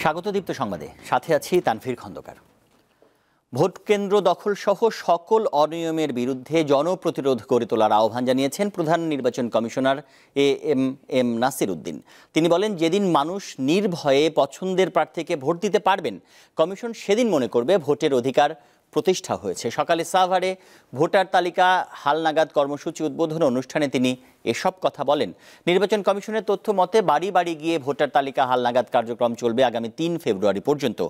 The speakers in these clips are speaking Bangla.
স্বাগত দীপ্ত সংবাদে, সাথে আছি তানভীর খন্দকার। ভোট কেন্দ্র দখল সহ সকল অনিয়মের বিরুদ্ধে জনপ্রতিরোধ গড়ে তোলার আহ্বান জানিয়েছেন প্রধান নির্বাচন কমিশনার এম নাসির উদ্দিন। তিনি বলেন, যেদিন মানুষ নির্ভয়ে পছন্দের প্রার্থীকে ভোট দিতে পারবেন, কমিশন সেদিন মনে করবে ভোটের অধিকার প্রতিষ্ঠা হয়েছে। সকালে সাভারে ভোটার তালিকা হালনাগাদ কর্মসূচি উদ্বোধন অনুষ্ঠানে তিনি এসব কথা বলেন। নির্বাচন কমিশনের তথ্য মতে বাড়ি বাড়ি গিয়ে ভোটার তালিকা হালনাগাদ কার্যক্রম চলবে আগামী 3 ফেব্রুয়ারি পর্যন্ত।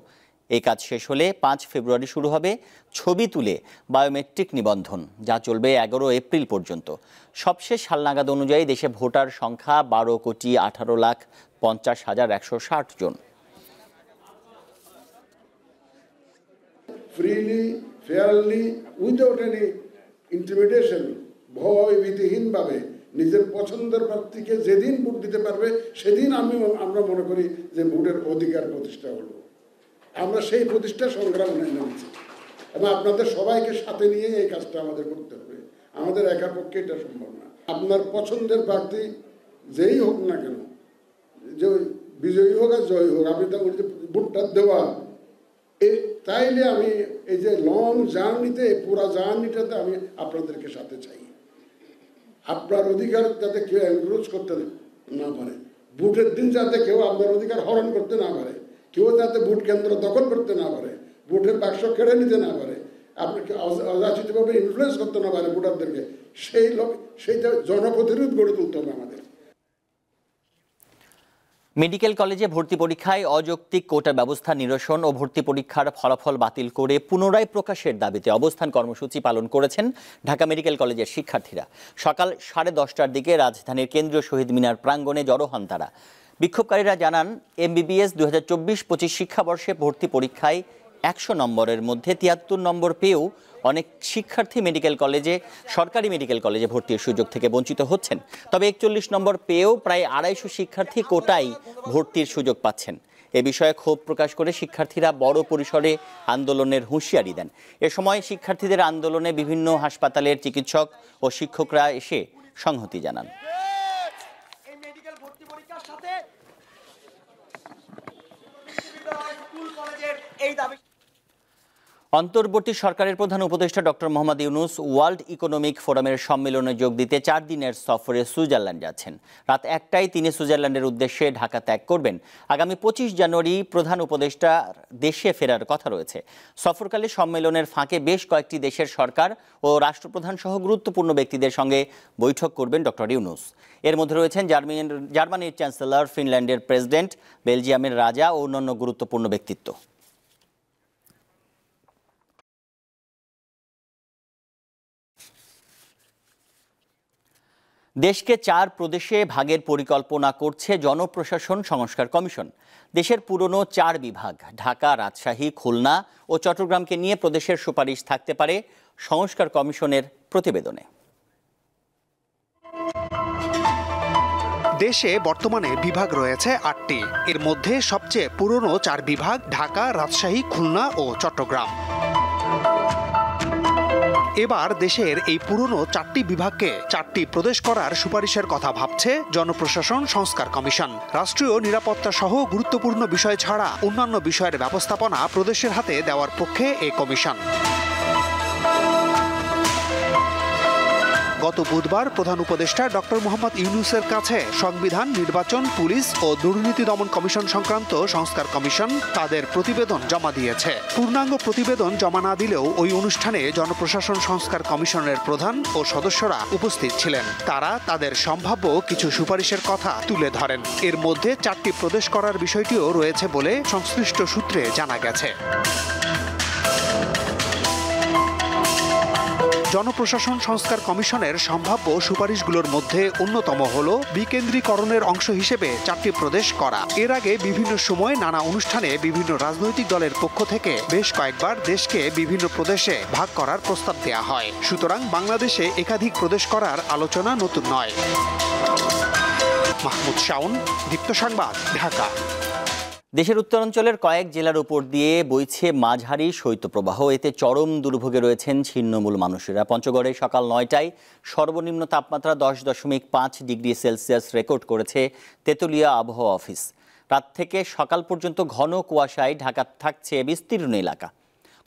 এই কাজ শেষ হলে 5 ফেব্রুয়ারি শুরু হবে ছবি তুলে বায়োমেট্রিক নিবন্ধন, যা চলবে 11 এপ্রিল পর্যন্ত। সবশেষ হালনাগাদ অনুযায়ী দেশে ভোটার সংখ্যা 12,18,50,160 জন। Freely, fairly, without any intimidation, ভয় ভীতিহীনভাবে নিজের পছন্দের প্রার্থীকে যেদিন ভোট দিতে পারবে সেদিন আমরা মনে করি যে ভোটের অধিকার প্রতিষ্ঠা হলো। আমরা সেই প্রতিষ্ঠা সংগ্রামে নেমেছি এবং আপনাদের সবাইকে সাথে নিয়ে এই কাজটা আমাদের করতে হবে। আমাদের একার পক্ষে এটা সম্ভব না। আপনার পছন্দের প্রার্থী যেই হোক না কেন, যে বিজয়ী হোক আর জয়ী হোক, আপনি তো ভোটটা দেওয়া, তাইলে আমি এই যে লং জার্নিতে, পুরা জার্নিটাতে আমি আপনাদেরকে সাথে চাই। আপনার অধিকার যাতে কেউ এনক্রোচ করতে না পারে, ভোটের দিন যাতে কেউ আপনার অধিকার হরণ করতে না পারে, কেউ যাতে ভোট কেন্দ্র দখল করতে না পারে, ভোটের বাক্স কেড়ে নিতে না পারে, আপনাকে অযাচিতভাবে ইনফ্লুয়েন্স করতে না পারে ভোটারদেরকে, সেইটা জনপ্রতিরোধ গড়ে তুলতে হবে আমাদের। মেডিকেল কলেজে ভর্তি পরীক্ষায় অযৌক্তিক কোটা ব্যবস্থা নিরসন ও ভর্তি পরীক্ষার ফলাফল বাতিল করে পুনরায় প্রকাশের দাবিতে অবস্থান কর্মসূচি পালন করেছেন ঢাকা মেডিকেল কলেজের শিক্ষার্থীরা। সকাল 10:30টার দিকে রাজধানীর কেন্দ্রীয় শহীদ মিনার প্রাঙ্গণে জড়ো হন তারা। বিক্ষোভকারীরা জানান, MBBS 2024-25 শিক্ষাবর্ষে ভর্তি পরীক্ষায় 100 নম্বরের মধ্যে 73 নম্বর পেয়েও অনেক শিক্ষার্থী সরকারি মেডিকেল কলেজে ভর্তির সুযোগ থেকে বঞ্চিত হচ্ছেন। তবে 41 নম্বর পেয়েও প্রায় 250 শিক্ষার্থী কোটায় ভর্তির সুযোগ পাচ্ছেন। এ বিষয়ে ক্ষোভ প্রকাশ করে শিক্ষার্থীরা বড় পরিসরে আন্দোলনের হুঁশিয়ারি দেন। এ সময় শিক্ষার্থীদের আন্দোলনে বিভিন্ন হাসপাতালের চিকিৎসক ও শিক্ষকরা এসে সংহতি জানান। অন্তর্বর্তী সরকারের প্রধান উপদেষ্টা doctor Mohammad Yunus world economic ফোরামের সম্মেলনে যোগ দিতে 4 দিনের সফরে সুইজারল্যান্ড যাচ্ছেন। রাত 1টায় তিনি সুইজারল্যান্ডের উদ্দেশ্যে ঢাকা ত্যাগ করবেন। আগামী 25 জানুয়ারি প্রধান উপদেষ্টা দেশে ফেরার কথা রয়েছে। সফরকালে সম্মেলনের ফাঁকে বেশ কয়েকটি দেশের সরকার ও রাষ্ট্রপ্রধান সহ গুরুত্বপূর্ণ ব্যক্তিদের সঙ্গে বৈঠক করবেন ডক্টর ইউনূস। এর মধ্যে রয়েছেন জার্মানির চ্যান্সেলর, ফিনল্যান্ডের প্রেসিডেন্ট, বেলজিয়ামের রাজা ও অন্যান্য গুরুত্বপূর্ণ ব্যক্তিত্ব। দেশকে 4 প্রদেশে ভাগের পরিকল্পনা করছে জনপ্রশাসন সংস্কার কমিশন। দেশের পুরনো 4 বিভাগ ঢাকা, রাজশাহী, খুলনা ও চট্টগ্রামকে নিয়ে প্রদেশের সুপারিশ থাকতে পারে সংস্কার কমিশনের প্রতিবেদনে। দেশে বর্তমানে বিভাগ রয়েছে 8টি। এর মধ্যে সবচেয়ে পুরনো 4 বিভাগ ঢাকা, রাজশাহী, খুলনা ও চট্টগ্রাম। এবার দেশের এই পুরনো 4টি বিভাগকে 4টি প্রদেশ করার সুপারিশের কথা ভাবছে জনপ্রশাসন সংস্কার কমিশন। রাষ্ট্রীয় নিরাপত্তা সহ গুরুত্বপূর্ণ বিষয় ছাড়া অন্যান্য বিষয়ের ব্যবস্থাপনা প্রদেশের হাতে দেওয়ার পক্ষে এই কমিশন। গত বুধবার প্রধান উপদেষ্টা ডক্টর মোহাম্মদ ইউনূসের কাছে সংবিধান, নির্বাচন, পুলিশ ও দুর্নীতি দমন কমিশন সংক্রান্ত সংস্কার কমিশন তাদের প্রতিবেদন জমা দিয়েছে। পূর্ণাঙ্গ প্রতিবেদন জমা না দিলেও ওই অনুষ্ঠানে জনপ্রশাসন সংস্কার কমিশনের প্রধান ও সদস্যরা উপস্থিত ছিলেন। তারা তাদের সম্ভাব্য কিছু সুপারিশের কথা তুলে ধরেন। এর মধ্যে 4টি প্রদেশ করার বিষয়টিও রয়েছে বলে সংশ্লিষ্ট সূত্রে জানা গেছে। জনপ্রশাসন সংস্কার কমিশনের সম্ভাব্য সুপারিশগুলোর মধ্যে অন্যতম হল বিকেন্দ্রীকরণের অংশ হিসেবে 4টি প্রদেশ করা। এর আগে বিভিন্ন সময় নানা অনুষ্ঠানে বিভিন্ন রাজনৈতিক দলের পক্ষ থেকে বেশ কয়েকবার দেশকে বিভিন্ন প্রদেশে ভাগ করার প্রস্তাব দেওয়া হয়। সুতরাং বাংলাদেশে একাধিক প্রদেশ করার আলোচনা নতুন নয়। মাহমুদ শাওন, দীপ্ত সংবাদ, ঢাকা। দেশের উত্তরাঞ্চলের কয়েক জেলার উপর দিয়ে বইছে মাঝারি শৈত্যপ্রবাহ। এতে চরম দুর্ভোগে রয়েছেন ছিন্নমূল মানুষেরা। পঞ্চগড়ে সকাল 9টায় সর্বনিম্ন তাপমাত্রা 10.5 ডিগ্রি সেলসিয়াস রেকর্ড করেছে তেঁতুলিয়া আবহাওয়া অফিস। রাত থেকে সকাল পর্যন্ত ঘন কুয়াশায় ঢাকা থাকছে বিস্তীর্ণ এলাকা।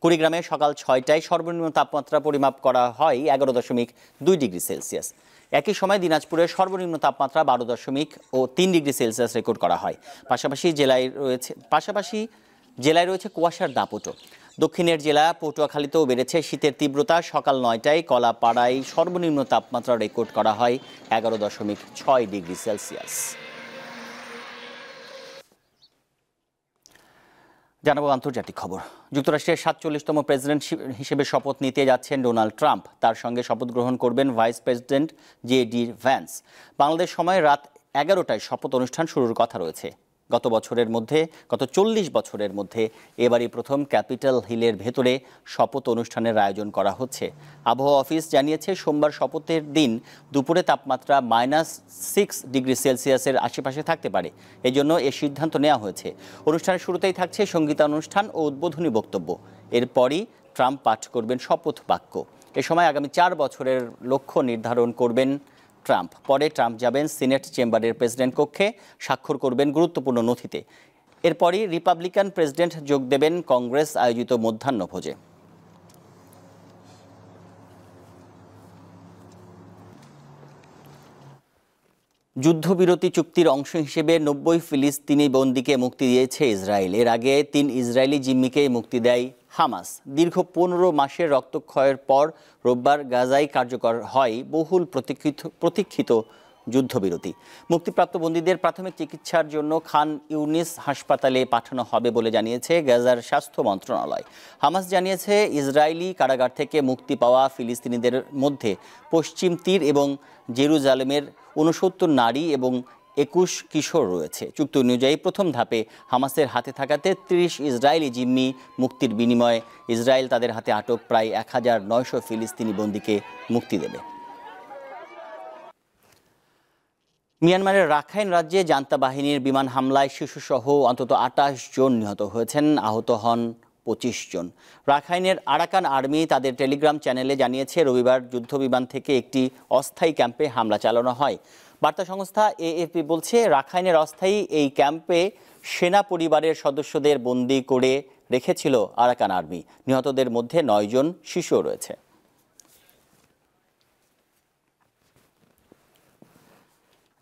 কুড়িগ্রামে সকাল 6টায় সর্বনিম্ন তাপমাত্রা পরিমাপ করা হয় 11.2 ডিগ্রি সেলসিয়াস। একই সময় দিনাজপুরের সর্বনিম্ন তাপমাত্রা 12.3 ডিগ্রি সেলসিয়াস রেকর্ড করা হয়। পাশাপাশি জেলায় রয়েছে কুয়াশার দাপটও। দক্ষিণের জেলা পটুয়াখালীতেও বেড়েছে শীতের তীব্রতা। সকাল 9টায় কলাপাড়ায় সর্বনিম্ন তাপমাত্রা রেকর্ড করা হয় 11.6 ডিগ্রি সেলসিয়াস। জানাবো আন্তর্জাতিক খবর। যুক্তরাষ্ট্রের 47তম প্রেসিডেন্ট হিসেবে শপথ নিতে যাচ্ছেন ডোনাল্ড ট্রাম্প। তার সঙ্গে শপথ গ্রহণ করবেন vice president J.D.. Vance. Bangladesh সময় রাত 11টায় শপথ অনুষ্ঠান শুরুর কথা রয়েছে। গত 40 বছরের মধ্যে এবারই প্রথম ক্যাপিটাল হিলের ভেতরে শপথ অনুষ্ঠানের আয়োজন করা হচ্ছে। আবহাওয়া অফিস জানিয়েছে সোমবার শপথের দিন দুপুরে তাপমাত্রা -6 ডিগ্রি সেলসিয়াসের আশেপাশে থাকতে পারে। এজন্য এ সিদ্ধান্ত নেওয়া হয়েছে। অনুষ্ঠানের শুরুতেই থাকছে সঙ্গীতানুষ্ঠান ও উদ্বোধনী বক্তব্য। এরপরই ট্রাম্প পাঠ করবেন শপথ বাক্য। এ সময় আগামী 4 বছরের লক্ষ্য নির্ধারণ করবেন ট্রাম্প। পরে ট্রাম্প যাবেন সিনেট চেম্বারের প্রেসিডেন্ট কক্ষে, স্বাক্ষর করবেন গুরুত্বপূর্ণ নথিতে। এরপরই রিপাবলিকান প্রেসিডেন্ট যোগ দেবেন কংগ্রেস আয়োজিত মধ্যাহ্নভোজে। যুদ্ধবিরতি চুক্তির অংশ হিসেবে 90 ফিলিস্তিনি বন্দীকে মুক্তি দিয়েছে ইসরায়েল। এর আগে 3 ইসরায়েলি জিম্মিকে মুক্তি দেয় হামাস। দীর্ঘ 15 মাসের রক্তক্ষয়ের পর রোববার গাজায় কার্যকর হয় বহুল প্রতীক্ষিত যুদ্ধবিরতি। মুক্তিপ্রাপ্ত বন্দীদের প্রাথমিক চিকিৎসার জন্য খান ইউনিস হাসপাতালে পাঠানো হবে বলে জানিয়েছে গাজার স্বাস্থ্য মন্ত্রণালয়। হামাস জানিয়েছে ইসরায়েলি কারাগার থেকে মুক্তি পাওয়া ফিলিস্তিনিদের মধ্যে পশ্চিম তীর এবং জেরুজালেমের 69 নারী এবং 21 কিশোর রয়েছে। চুক্তি অনুযায়ী প্রথম ধাপে হামাসের হাতে থাকা 33 ইসরায়েলি জিম্মি মুক্তির বিনিময়ে ইসরায়েল তাদের হাতে আটক প্রায় 1900 ফিলিস্তিনি বন্দীকে মুক্তি দেবে। মিয়ানমারের রাখাইন রাজ্যে জান্তা বাহিনীর বিমান হামলায় শিশুসহ অন্তত 28 জন নিহত হয়েছেন, আহত হন 25 জন। রাখাইনের আরাকান আর্মি তাদের টেলিগ্রাম চ্যানেলে জানিয়েছে রবিবার যুদ্ধবিমান থেকে একটি অস্থায়ী ক্যাম্পে হামলা চালানো হয়। বার্তা সংস্থা এএফপি বলছে রাখাইনের অস্থায়ী এই ক্যাম্পে সেনা পরিবারের সদস্যদের বন্দী করে রেখেছিল আরাকান আর্মি। নিহতদের মধ্যে 9 জন শিশুও রয়েছে।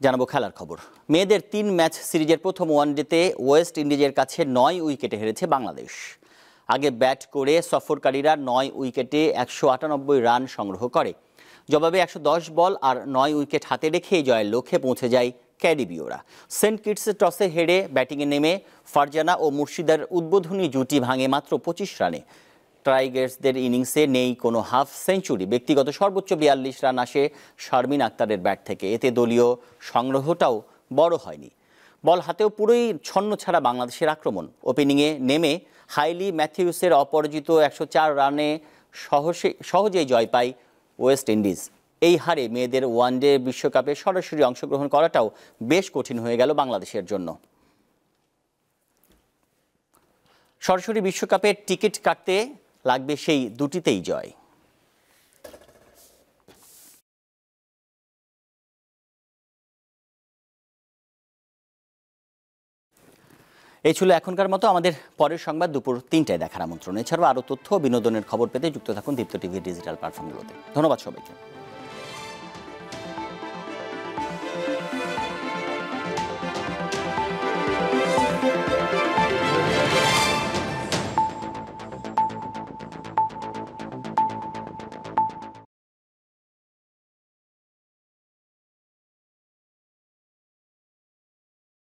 জানাবো খেলার খবর। মেয়েদের 3 ম্যাচ সিরিজের প্রথম ওয়ানডেতে ওয়েস্ট ইন্ডিজের কাছে 9 উইকেটে হেরেছে বাংলাদেশ। আগে ব্যাট করে সফরকারীরা 9 উইকেটে 198 রান সংগ্রহ করে। জবাবে 110 বল আর 9 উইকেট হাতে রেখে জয়ের লক্ষ্যে পৌঁছে যায় ক্যারিবীয়রা। সেন্ট কিটসে টসে হেরে ব্যাটিংয়ে নেমে ফারজানা ও মুর্শিদার উদ্বোধনী জুটি ভাঙে মাত্র 25 রানে। টাইগার্সদের ইনিংসে নেই কোনো হাফ সেঞ্চুরি। ব্যক্তিগত সর্বোচ্চ 42 রান আসে শারমিন আক্তারের ব্যাট থেকে। এতে দলীয় সংগ্রহটাও বড় হয়নি। বল হাতেও পুরোই ছন্ন ছাড়া বাংলাদেশের আক্রমণ। ওপেনিংয়ে নেমে হাইলি ম্যাথিউসের অপরাজিত 104 রানে সহজেই জয় পায় ওয়েস্ট ইন্ডিজ। এই হারে মেয়েদের ওয়ানডে বিশ্বকাপে সরাসরি অংশগ্রহণ করাটাও বেশ কঠিন হয়ে গেল বাংলাদেশের জন্য। সরাসরি বিশ্বকাপের টিকিট কাটতে লাগবে সেই দুটিতেই জয়। এই ছিল এখনকার মতো। আমাদের পরের সংবাদ দুপুর 3টায় দেখার আমন্ত্রণ। এছাড়াও আরও তথ্য ও বিনোদনের খবর পেতে যুক্ত থাকুন দীপ্ত টিভির ডিজিটাল প্ল্যাটফর্মগুলোতে। ধন্যবাদ সবাইকে।